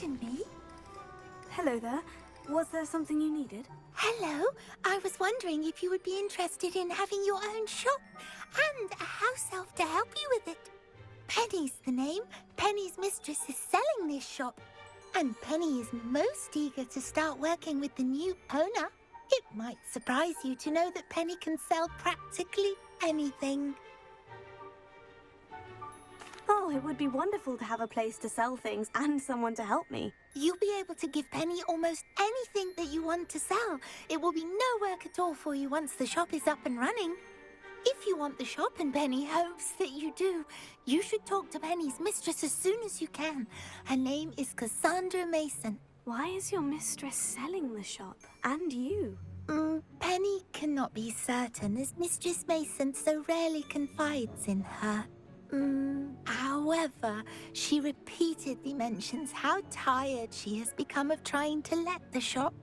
pardon me? Hello there. Was there something you needed? Hello. I was wondering if you would be interested in having your own shop and a house elf to help you with it. Penny's the name. Penny's mistress is selling this shop. And Penny is most eager to start working with the new owner. It might surprise you to know that Penny can sell practically anything. Oh, it would be wonderful to have a place to sell things and someone to help me. You'll be able to give Penny almost anything that you want to sell. It will be no work at all for you once the shop is up and running. If you want the shop and Penny hopes that you do, you should talk to Penny's mistress as soon as you can. Her name is Cassandra Mason. Why is your mistress selling the shop? And you? Penny cannot be certain, as Mistress Mason so rarely confides in her. However, she repeatedly mentions how tired she has become of trying to let the shop.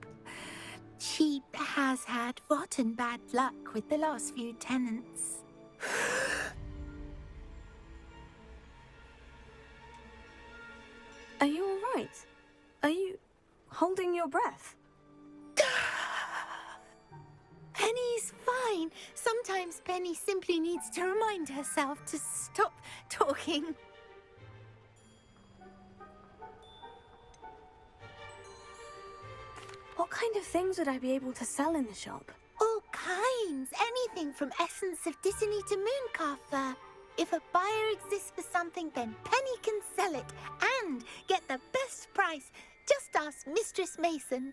She has had rotten bad luck with the last few tenants. Are you all right? Are you holding your breath? Penny's fine. Sometimes Penny simply needs to remind herself to stop talking. What kind of things would I be able to sell in the shop? All kinds. Anything from essence of Disney to mooncalf fur. If a buyer exists for something, then Penny can sell it and get the best price. Just ask Mistress Mason.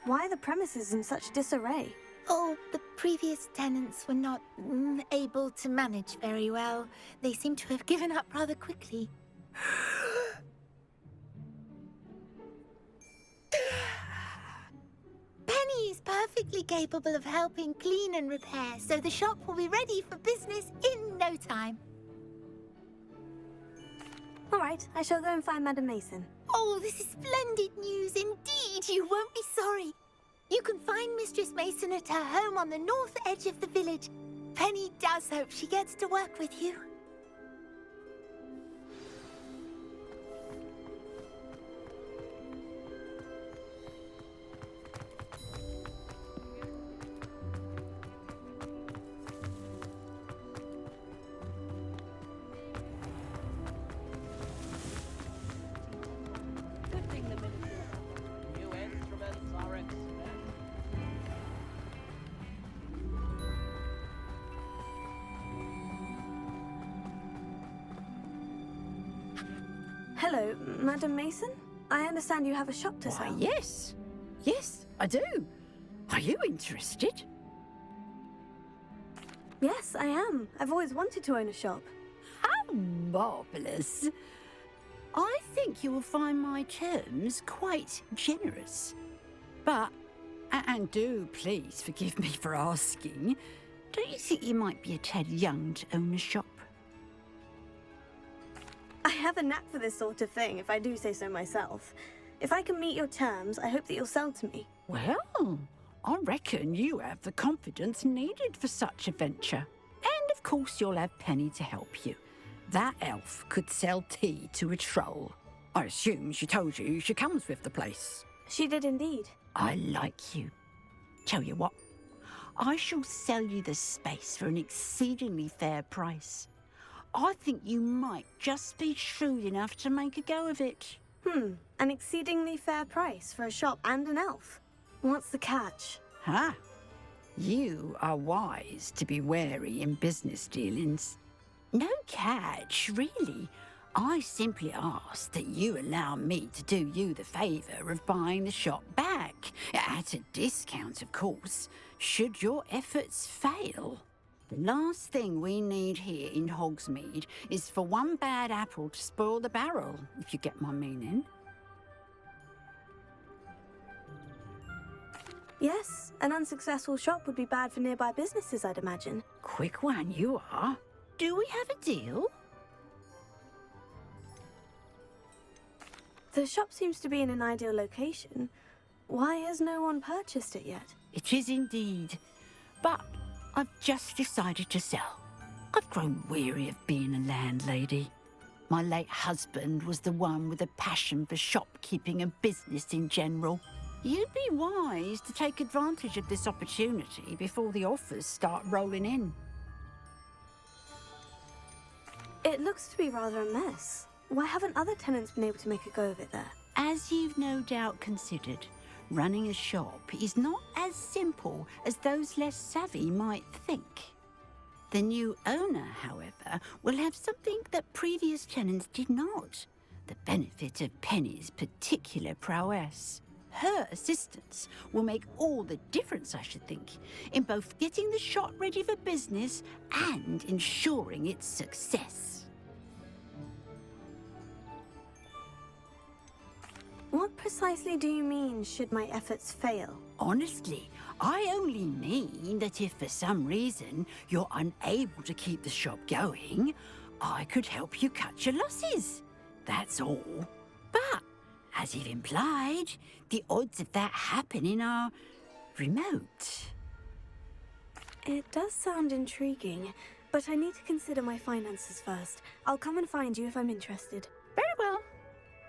Why are the premises in such disarray? Oh, the previous tenants were not able to manage very well. They seem to have given up rather quickly. Penny is perfectly capable of helping clean and repair, so the shop will be ready for business in no time. All right, I shall go and find Madam Mason. Oh, this is splendid news indeed. You won't be sorry. You can find Mistress Mason at her home on the north edge of the village. Penny does hope she gets to work with you. Hello, Madam Mason? I understand you have a shop to sell. Why, yes. Yes, I do. Are you interested? Yes, I am. I've always wanted to own a shop. How marvellous. I think you will find my terms quite generous. But, and do please forgive me for asking, don't you think you might be a tad young to own a shop? I have a knack for this sort of thing, if I do say so myself. If I can meet your terms, I hope that you'll sell to me. Well, I reckon you have the confidence needed for such a venture. And of course you'll have Penny to help you. That elf could sell tea to a troll. I assume she told you she comes with the place. She did indeed. I like you. Tell you what, I shall sell you the space for an exceedingly fair price. I think you might just be shrewd enough to make a go of it. An exceedingly fair price for a shop and an elf. What's the catch? Huh? You are wise to be wary in business dealings. No catch, really. I simply ask that you allow me to do you the favour of buying the shop back, at a discount, of course, should your efforts fail. The last thing we need here in Hogsmeade is for one bad apple to spoil the barrel, if you get my meaning. Yes, an unsuccessful shop would be bad for nearby businesses, I'd imagine. Quick one, you are. Do we have a deal? The shop seems to be in an ideal location. Why has no one purchased it yet? It is indeed. But I've just decided to sell. I've grown weary of being a landlady. My late husband was the one with a passion for shopkeeping and business in general. You'd be wise to take advantage of this opportunity before the offers start rolling in. It looks to be rather a mess. Why haven't other tenants been able to make a go of it there? As you've no doubt considered, running a shop is not as simple as those less savvy might think. The new owner, however, will have something that previous tenants did not: the benefit of Penny's particular prowess. Her assistance will make all the difference, I should think, in both getting the shop ready for business and ensuring its success. What precisely do you mean, should my efforts fail? Honestly, I only mean that if for some reason you're unable to keep the shop going, I could help you cut your losses. That's all. But, as you've implied, the odds of that happening are remote. It does sound intriguing, but I need to consider my finances first. I'll come and find you if I'm interested. Very well.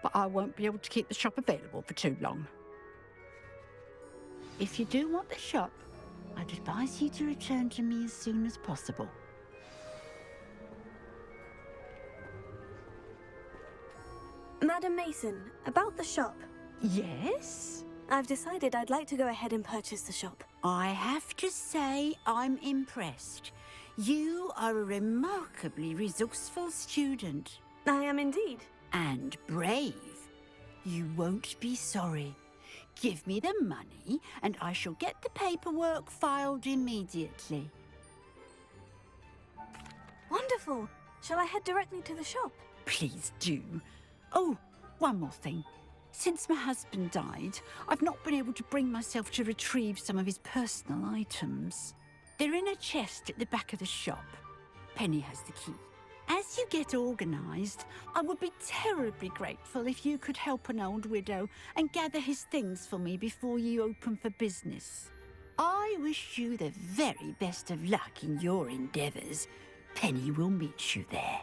But I won't be able to keep the shop available for too long. If you do want the shop, I'd advise you to return to me as soon as possible. Madam Mason, about the shop. Yes? I've decided I'd like to go ahead and purchase the shop. I have to say I'm impressed. You are a remarkably resourceful student. I am indeed. And brave. You won't be sorry. Give me the money and I shall get the paperwork filed immediately. Wonderful. Shall I head directly to the shop? Please do. Oh, one more thing. Since my husband died, I've not been able to bring myself to retrieve some of his personal items. They're in a chest at the back of the shop. Penny has the key. As you get organised, I would be terribly grateful if you could help an old widow and gather his things for me before you open for business. I wish you the very best of luck in your endeavours. Penny will meet you there.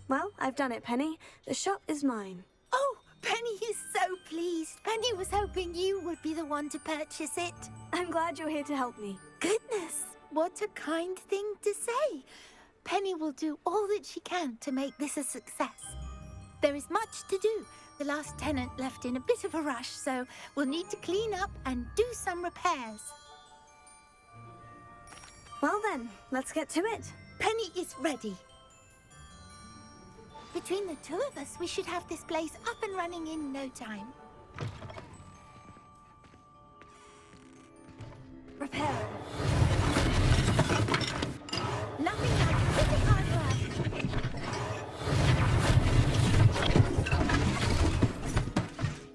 Well, I've done it, Penny. The shop is mine. Oh, Penny is so pleased. Penny was hoping you would be the one to purchase it. I'm glad you're here to help me. Goodness, what a kind thing to say. Penny will do all that she can to make this a success. There is much to do. The last tenant left in a bit of a rush, so we'll need to clean up and do some repairs. Well then, let's get to it. Penny is ready. Between the two of us, we should have this place up and running in no time. Repair. Nothing like pretty hard work.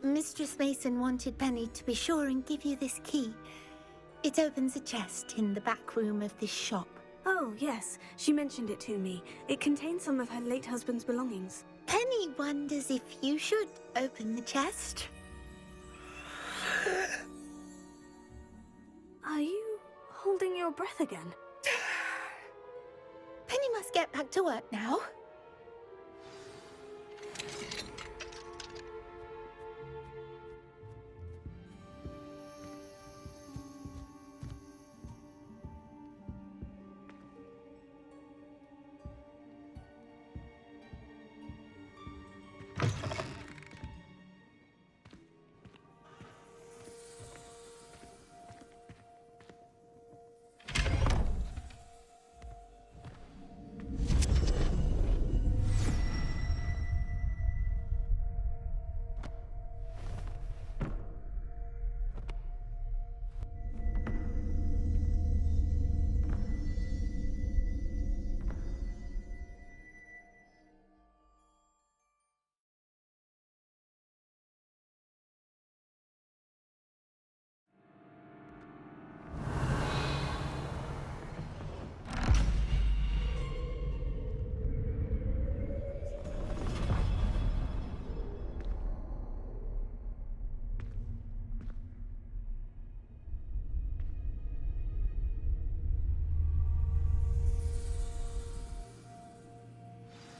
Mistress Mason wanted Penny to be sure and give you this key. It opens a chest in the back room of this shop. Oh, yes. She mentioned it to me. It contains some of her late husband's belongings. Penny wonders if you should open the chest. Are you holding your breath again? Penny must get back to work now.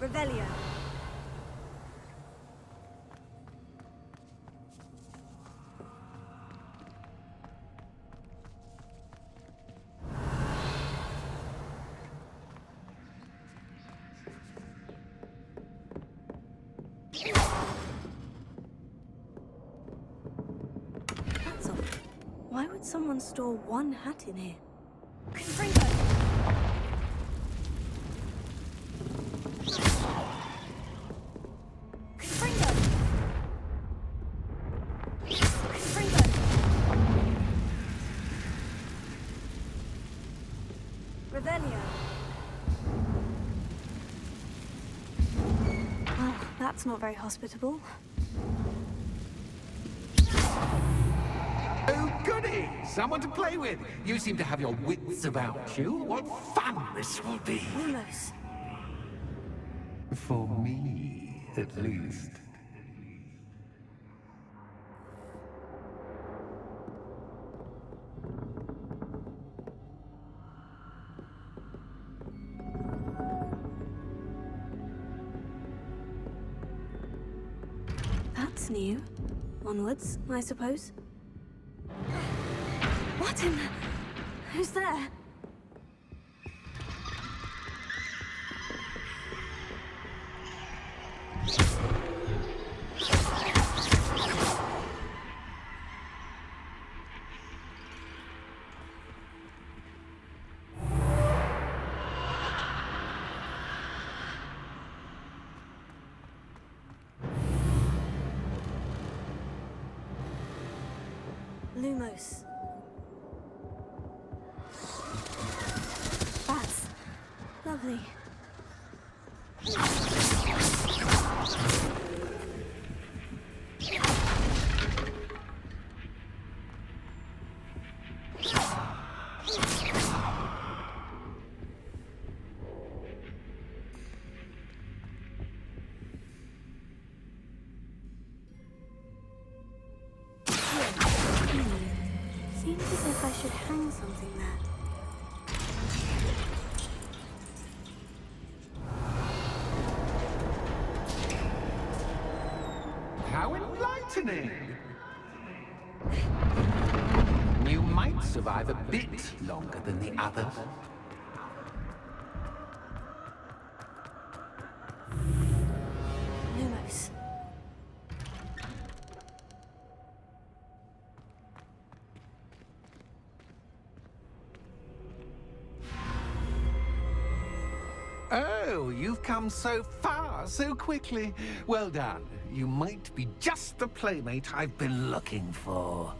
Revelio. That's odd. Why would someone store one hat in here? Confringo! Confringo! Confringo! Revelio. Well, that's not very hospitable. Oh, goody! Someone to play with. You seem to have your wits about you. What fun this will be. Lumos. For me, at least. That's new. Onwards, I suppose. What in the... Who's there? Lumos. That's lovely. Seems as if I should hang something there. How enlightening! You might survive a bit longer than the others. Lumos. Oh, you've come so far so quickly. Well done. You might be just the playmate I've been looking for.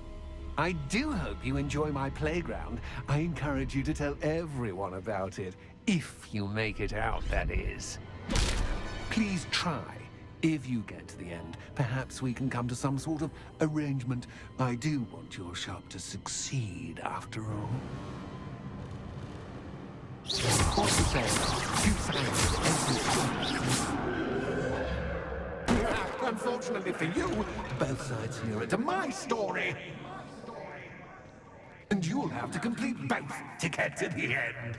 I do hope you enjoy my playground. I encourage you to tell everyone about it. If you make it out, that is. Please try. If you get to the end, perhaps we can come to some sort of arrangement. I do want your shop to succeed, after all. What's the say? Two sides of every Unfortunately for you, both sides here are to my story. And you'll have to complete both to get to the end.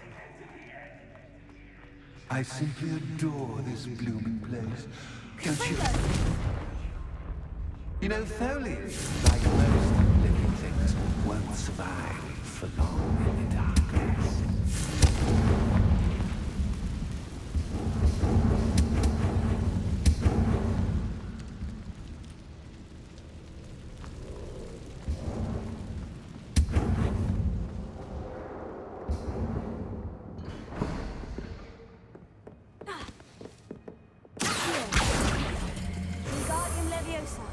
I simply adore this blooming place. Don't you? You know, foliage, like most living things, won't survive for long in the darkness. Wingardium Leviosa.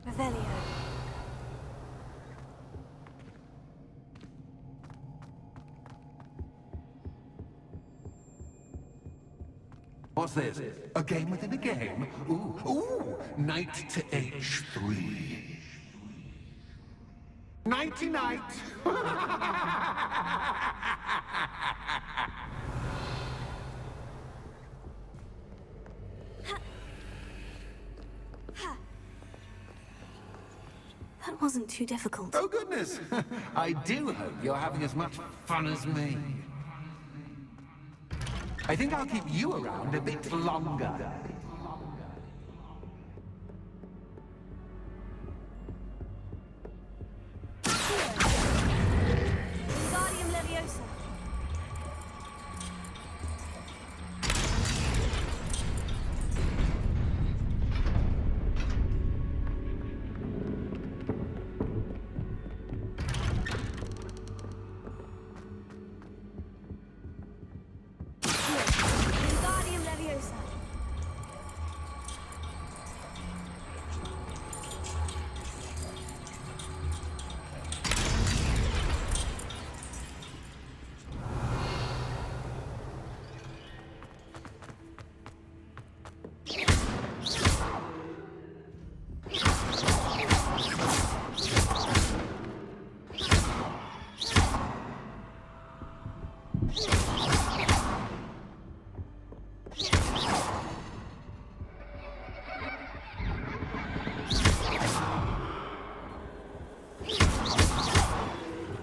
Revelio. What's this? A game within a game? Ooh, knight to H3. Nighty-night! that wasn't too difficult. Oh, goodness! I do hope you're having as much fun as me. I think I'll keep you around a bit longer. Wingardium Leviosa. Wingardium Leviosa.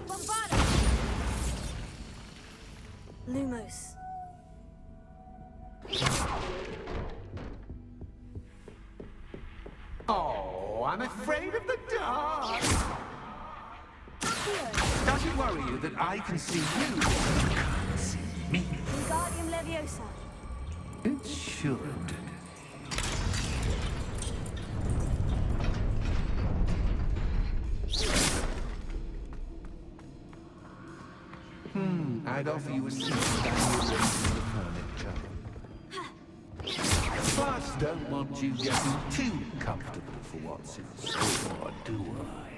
Bombarda. Lumos. Oh, I'm afraid of the dark. Does it worry you that I can see you, but you can't see me? Wingardium Leviosa. It should. I'd offer you a seat down the furniture. But don't want you getting too comfortable for what's in store, do I?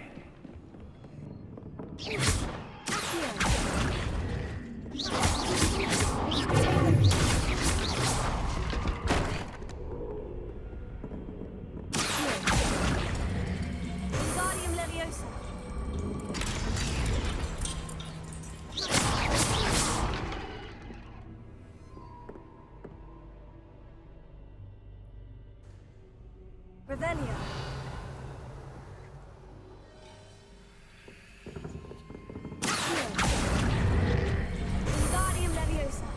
Wingardium Leviosa. Revelio. Wingardium Leviosa.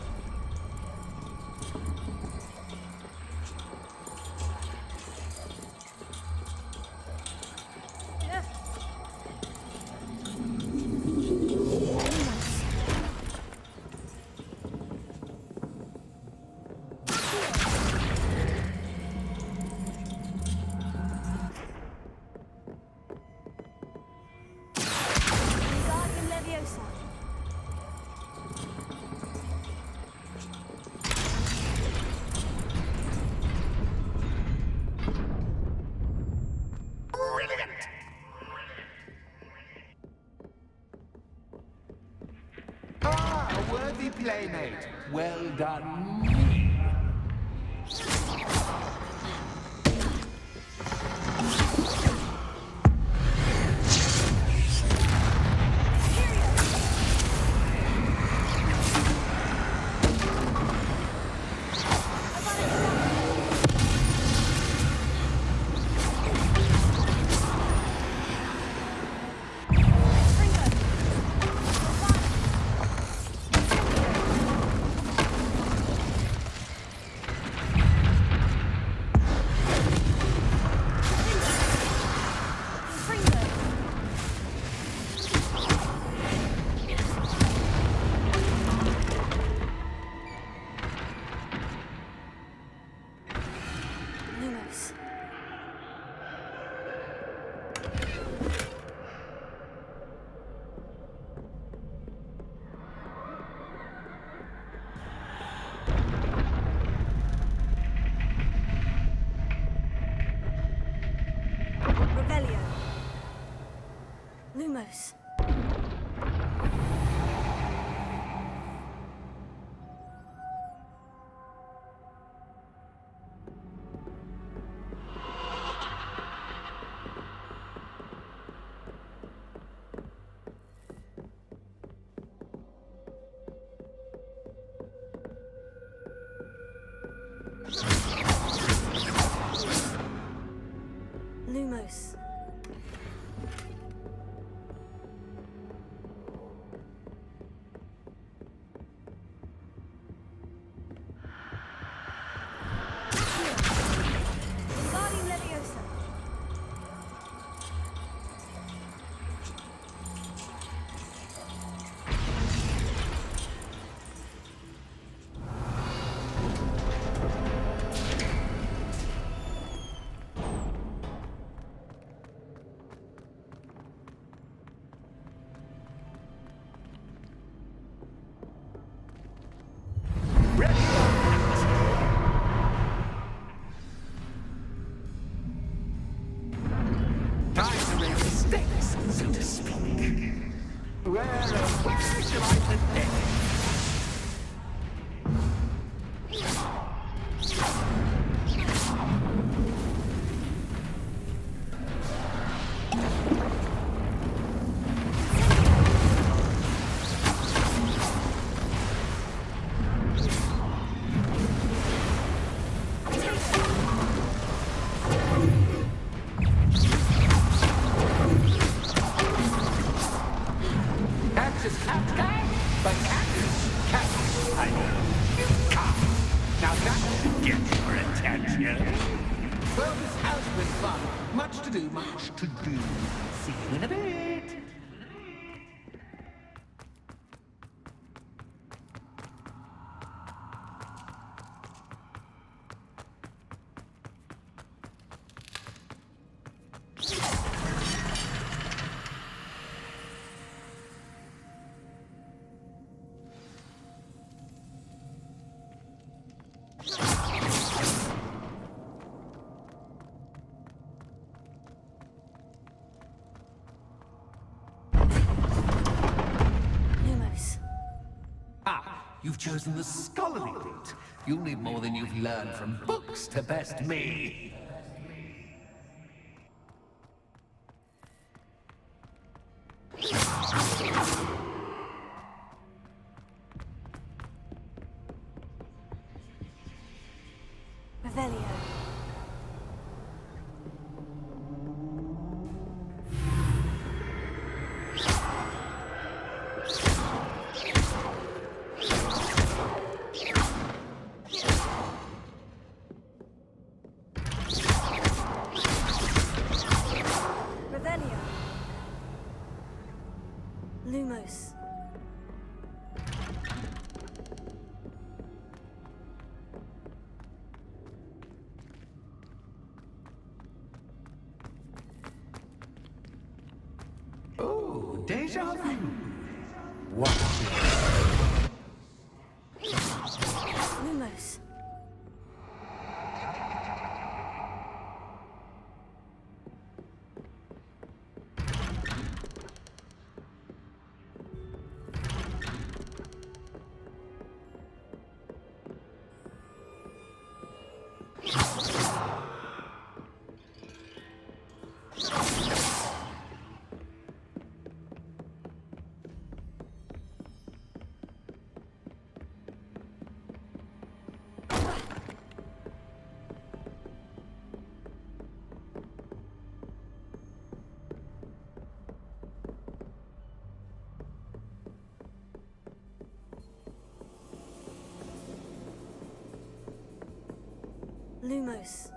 Wingardium Leviosa. Ah, a worthy playmate. Well done. Lumos. Revelio. Lumos. Lumos. stakes, so to speak. Where shall I begin? Now that should get your attention. Well, this has been fun. Much to do, much to do. See you in a bit. You've chosen the scholarly route. You'll need more than you've learned from books to best me. Revelio. Lumos. Oh, déjà vu. What? Lumos. Lumos.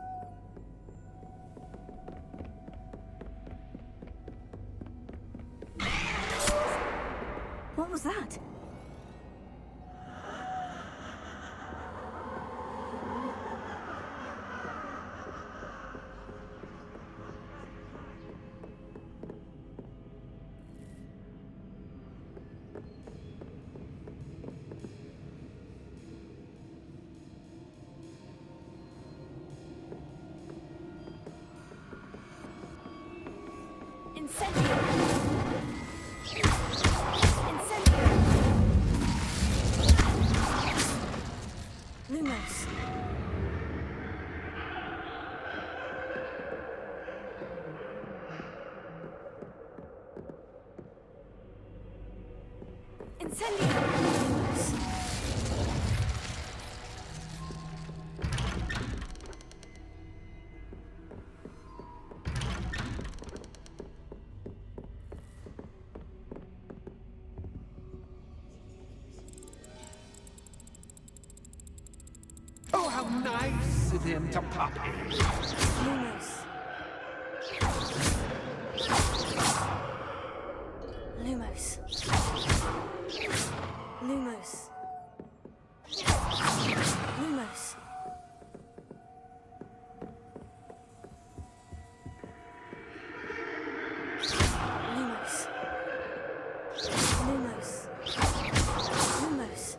What was that? Incendio! Incendio! Lumos. Incendio! Lumos. Oh, how nice of him to pop in. Lumos. Lumos. Lumos. Lumos. Lumos. Lumos. Lumos.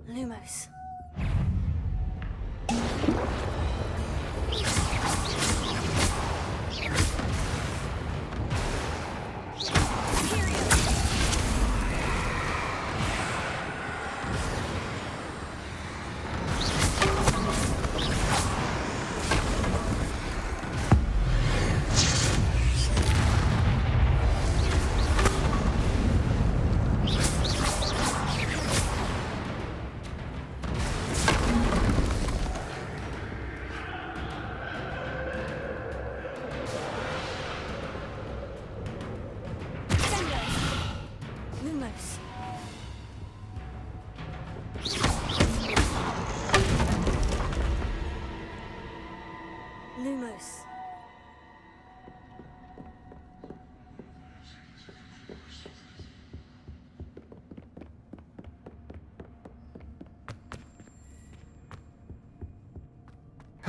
Lumos.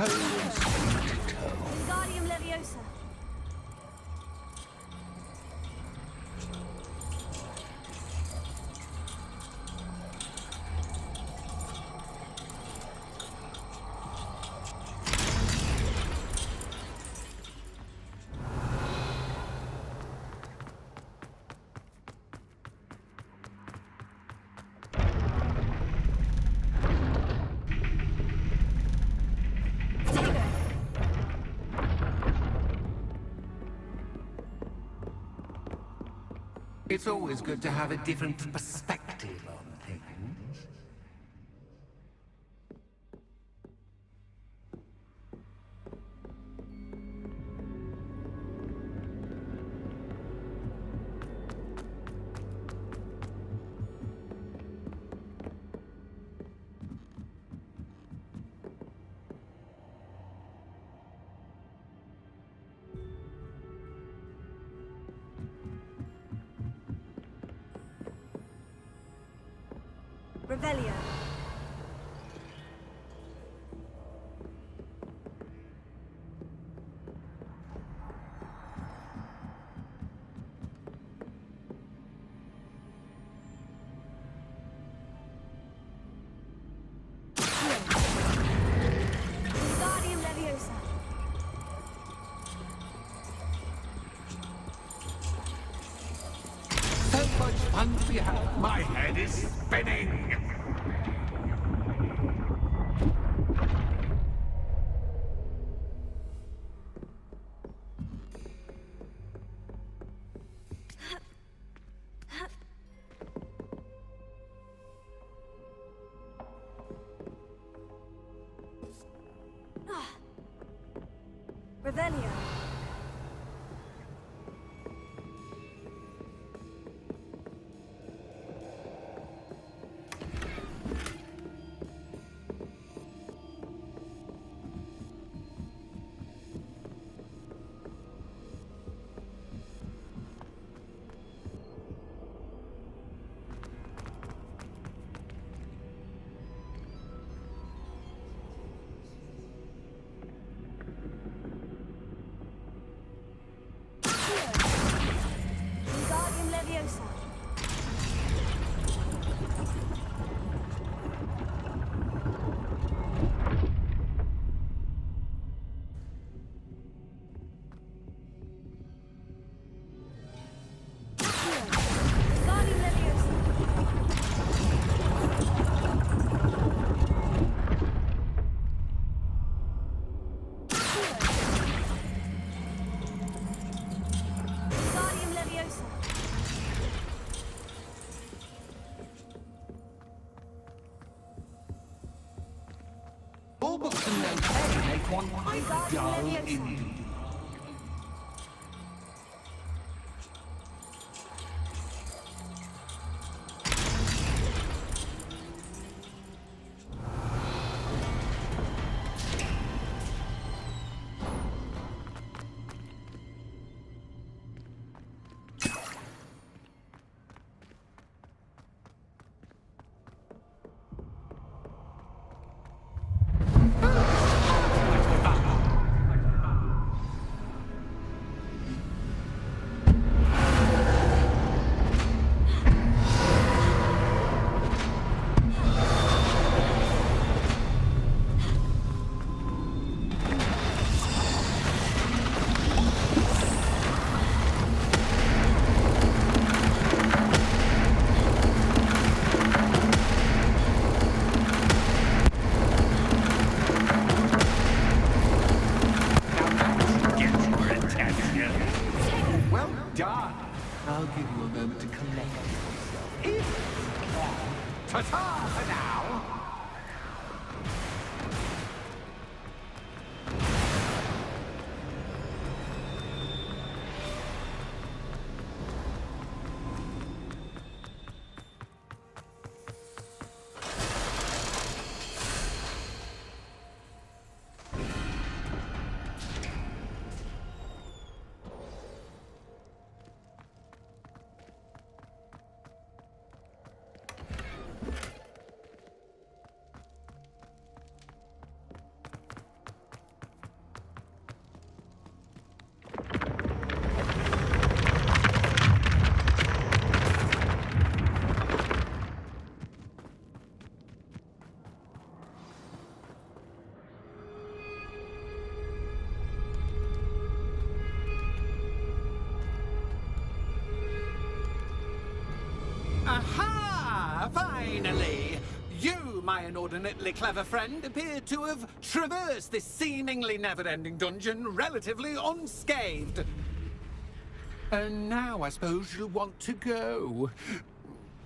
Home sweet home. Wingardium Leviosa. It's always good to have a different perspective on things. Revelio. Wingardium Leviosa. So much fun to be had. My head is spinning. Revelio. Wingardium Leviosa. Wingardium Leviosa. Wingardium Leviosa. All books and notes make one quite dull indeed. Well done. I'll give you a moment to collect yourself. If you can. Ta-ta for now. Finally! You, my inordinately clever friend, appear to have traversed this seemingly never-ending dungeon relatively unscathed. And now I suppose you'll want to go.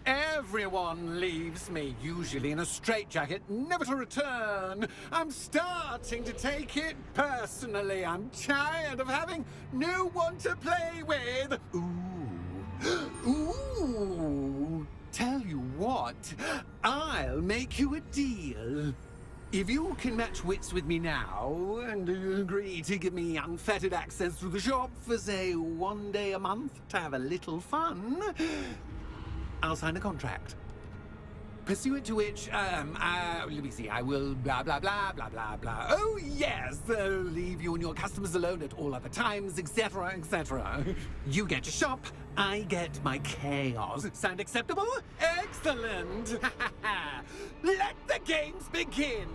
Everyone leaves me, usually in a straitjacket, never to return. I'm starting to take it personally. I'm tired of having no one to play with. Ooh. Ooh. Tell you what, I'll make you a deal. If you can match wits with me now, and agree to give me unfettered access to the shop for, say, 1 day a month to have a little fun, I'll sign a contract. Pursuant to which, let me see, I will blah, blah, blah, blah, blah, blah. Oh, yes, leave you and your customers alone at all other times, etc., etc. You get your shop, I get my chaos. Sound acceptable? Excellent! Let the games begin!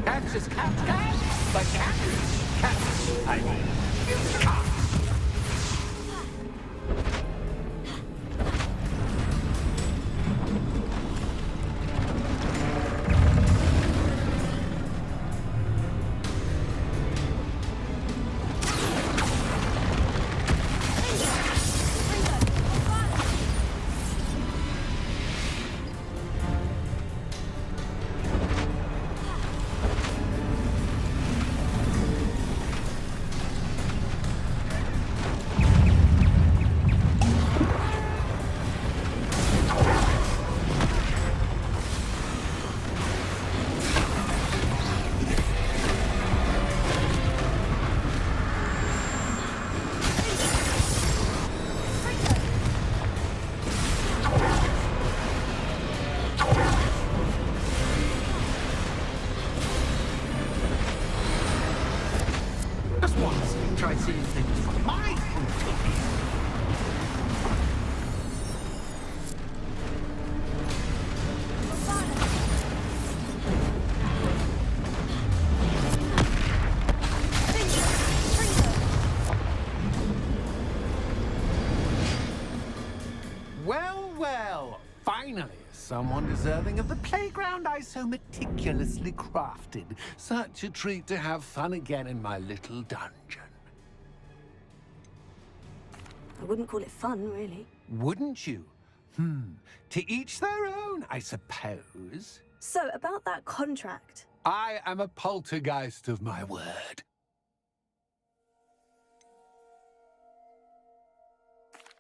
Catch is catch, but catch, I mean, you can't. Try seeing things from my point of view. Well, well, finally, someone deserving of the playground I so meticulously crafted. Such a treat to have fun again in my little dungeon. I wouldn't call it fun, really. Wouldn't you? To each their own, I suppose. So, about that contract. I am a poltergeist of my word.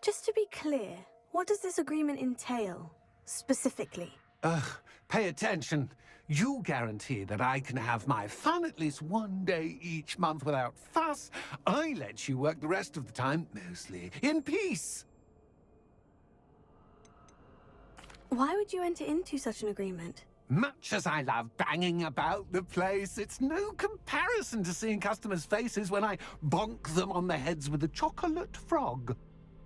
Just to be clear, what does this agreement entail, specifically? Pay attention. You guarantee that I can have my fun at least 1 day each month without fuss. I let you work the rest of the time, mostly in peace. Why would you enter into such an agreement? Much as I love banging about the place, it's no comparison to seeing customers' faces when I bonk them on the heads with a chocolate frog.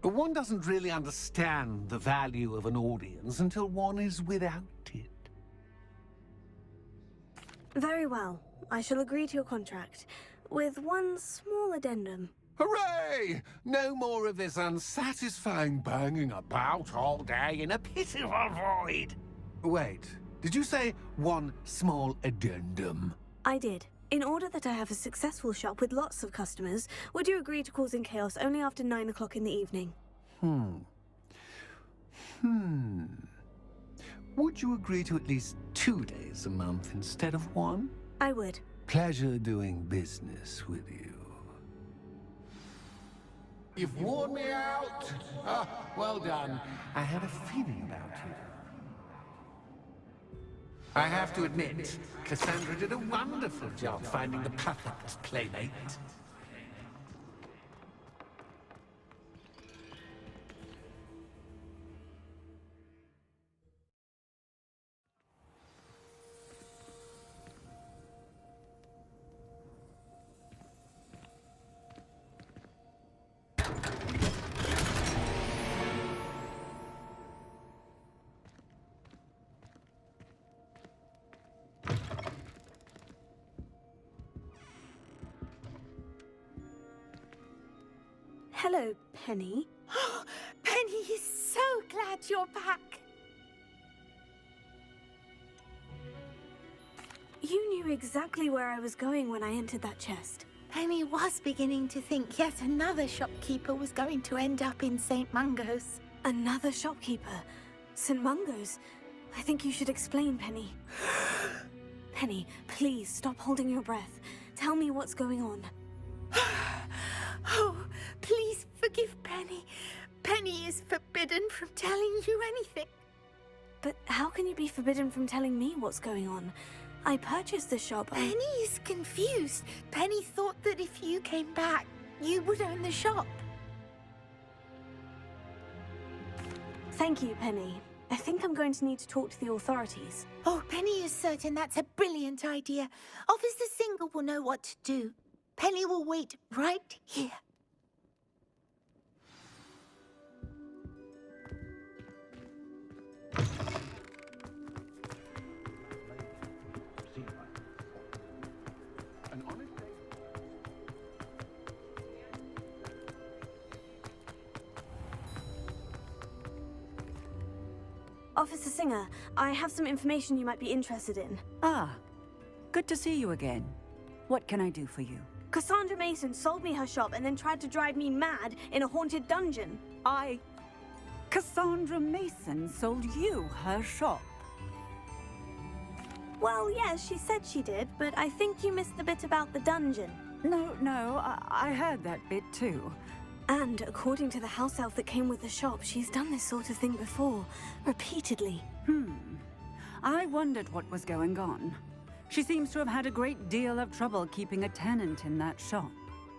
One doesn't really understand the value of an audience until one is without it. Very well. I shall agree to your contract, with one small addendum. Hooray! No more of this unsatisfying banging about all day in a pitiful void. Wait, did you say one small addendum? I did. In order that I have a successful shop with lots of customers, would you agree to causing chaos only after 9 o'clock in the evening? Would you agree to at least 2 days a month instead of 1? I would. Pleasure doing business with you. You've worn me out. Well done. I had a feeling about you. I have to admit, Cassandra did a wonderful job finding the perfect playmate. Hello, Penny. Penny is so glad you're back. You knew exactly where I was going when I entered that chest. Penny was beginning to think yet another shopkeeper was going to end up in St. Mungo's. Another shopkeeper? St. Mungo's? I think you should explain, Penny. Penny, please stop holding your breath. Tell me what's going on. Oh, please forgive Penny. Penny is forbidden from telling you anything. But how can you be forbidden from telling me what's going on? I purchased the shop. Penny is confused. Penny thought that if you came back, you would own the shop. Thank you, Penny. I think I'm going to need to talk to the authorities. Oh, Penny is certain that's a brilliant idea. Officer Singer will know what to do. Penny will wait right here. Officer Singer, I have some information you might be interested in. Ah, good to see you again. What can I do for you? Cassandra Mason sold me her shop and then tried to drive me mad in a haunted dungeon. Cassandra Mason sold you her shop. Well, yes, she said she did, but I think you missed the bit about the dungeon. No, I heard that bit too. And according to the house elf that came with the shop, she's done this sort of thing before, repeatedly. I wondered what was going on. She seems to have had a great deal of trouble keeping a tenant in that shop.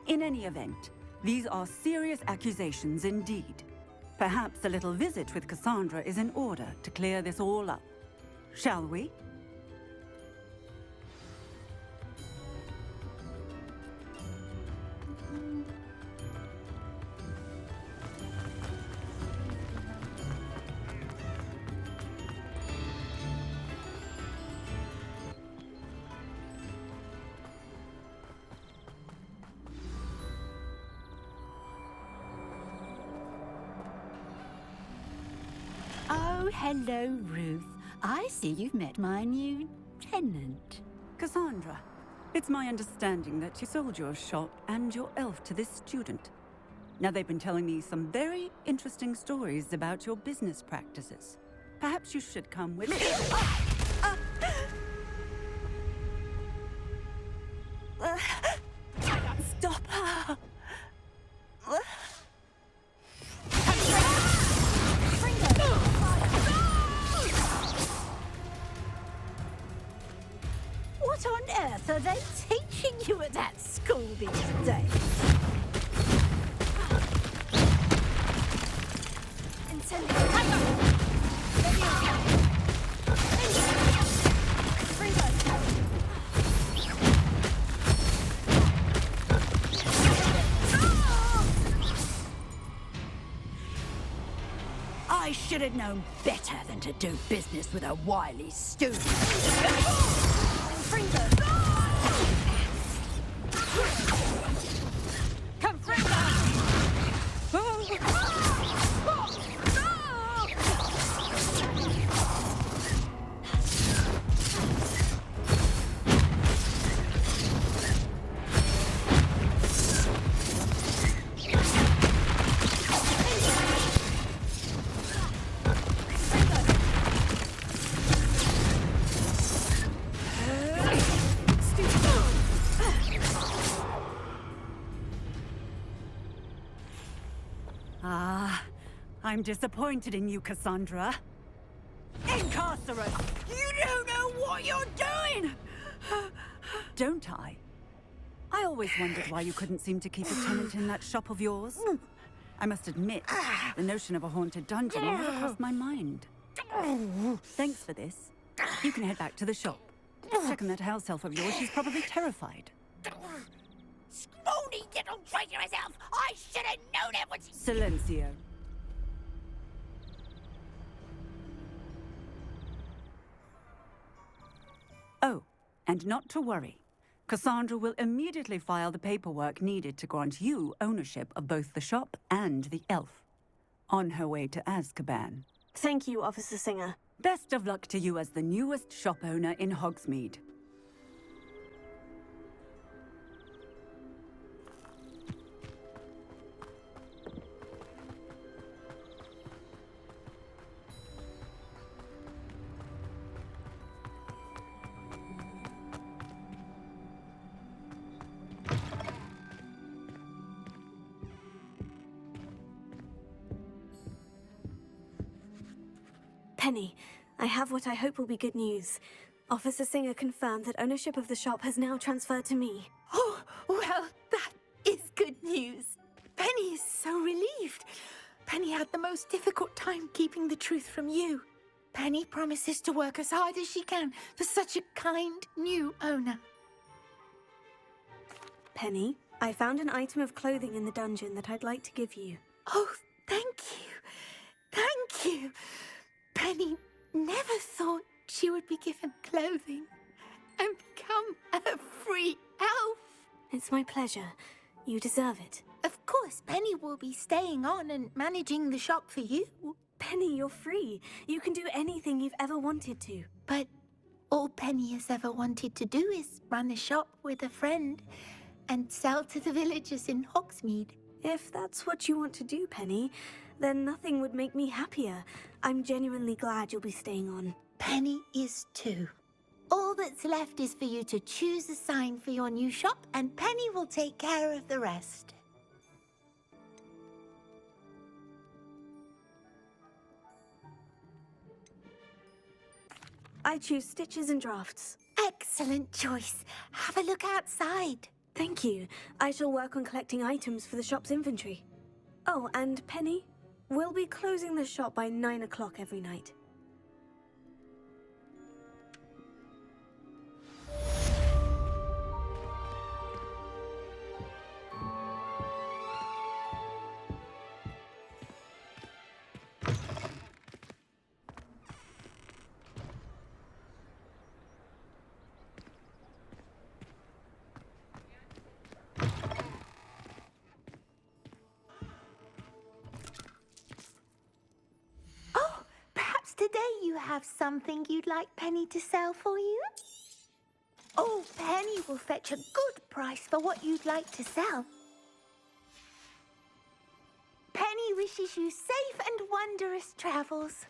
In any event, these are serious accusations indeed. Perhaps a little visit with Cassandra is in order to clear this all up. Shall we? Oh, hello, Ruth. I see you've met my new tenant. Cassandra, it's my understanding that you sold your shop and your elf to this student. Now, they've been telling me some very interesting stories about your business practices. Perhaps you should come with me. Stop her! What on earth are they teaching you at that school these days? I should have known better than to do business with a wily student. Come, I'm disappointed in you, Cassandra. Incarcerate! You don't know what you're doing! Don't I? I always wondered why you couldn't seem to keep a tenant in that shop of yours. I must admit, the notion of a haunted dungeon never crossed my mind. Thanks for this. You can head back to the shop. Check on that house elf of yours. She's probably terrified. Scrawny little traitorous elf! I should have known it was... Silencio. Oh, and not to worry. Cassandra will immediately file the paperwork needed to grant you ownership of both the shop and the elf. On her way to Azkaban. Thank you, Officer Singer. Best of luck to you as the newest shop owner in Hogsmeade. Penny, I have what I hope will be good news. Officer Singer confirmed that ownership of the shop has now transferred to me. Oh, well, that is good news. Penny is so relieved. Penny had the most difficult time keeping the truth from you. Penny promises to work as hard as she can for such a kind new owner. Penny, I found an item of clothing in the dungeon that I'd like to give you. Oh, thank you. Thank you. Penny never thought she would be given clothing and become a free elf. It's my pleasure. You deserve it. Of course, Penny will be staying on and managing the shop for you. Penny, you're free. You can do anything you've ever wanted to. But all Penny has ever wanted to do is run a shop with a friend and sell to the villagers in Hogsmeade. If that's what you want to do, Penny, then nothing would make me happier. I'm genuinely glad you'll be staying on. Penny is too. All that's left is for you to choose a sign for your new shop, and Penny will take care of the rest. I choose stitches and drafts. Excellent choice. Have a look outside. Thank you. I shall work on collecting items for the shop's inventory. Oh, and Penny, we'll be closing the shop by 9 o'clock every night. Oh, perhaps today you have something you'd like Penny to sell for you? Oh, Penny will fetch a good price for what you'd like to sell. Penny wishes you safe and wondrous travels.